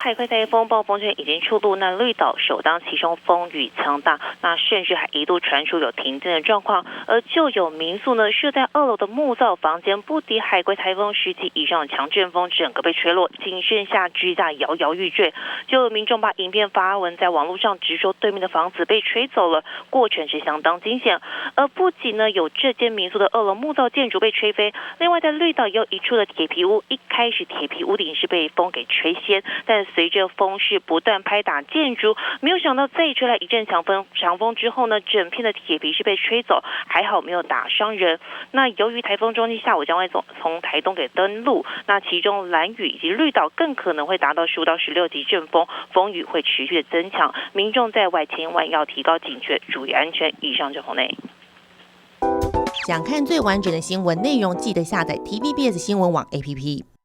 海葵台风暴风圈已经出炉，那绿岛首当其冲，风雨强大，那甚至还一度传出有停电的状况，而就有民宿呢是在2楼的木造房间不敌海葵台风10级以上的强阵风，整个被吹落，仅剩下支架摇摇欲坠。就有民众把影片发文在网络上，直说对面的房子被吹走了，过程是相当惊险。而不仅呢有这间民宿的2楼木造建筑被吹飞，另外在绿岛也有一处的铁皮屋，一开始铁皮屋顶是被风给吹掀，但随着风势不断拍打建筑，没有想到再吹来一阵强风之后呢，整片的铁皮是被吹走，还好没有打伤人。那由于台风中心下午将会从台东给登陆，那其中兰屿以及绿岛更可能会达到15到16级阵风，风雨会持续的增强，民众在外千万要提高警觉，注意安全。以上就内。想看最完整的新闻内容，记得下载 TVBS 新闻网 APP。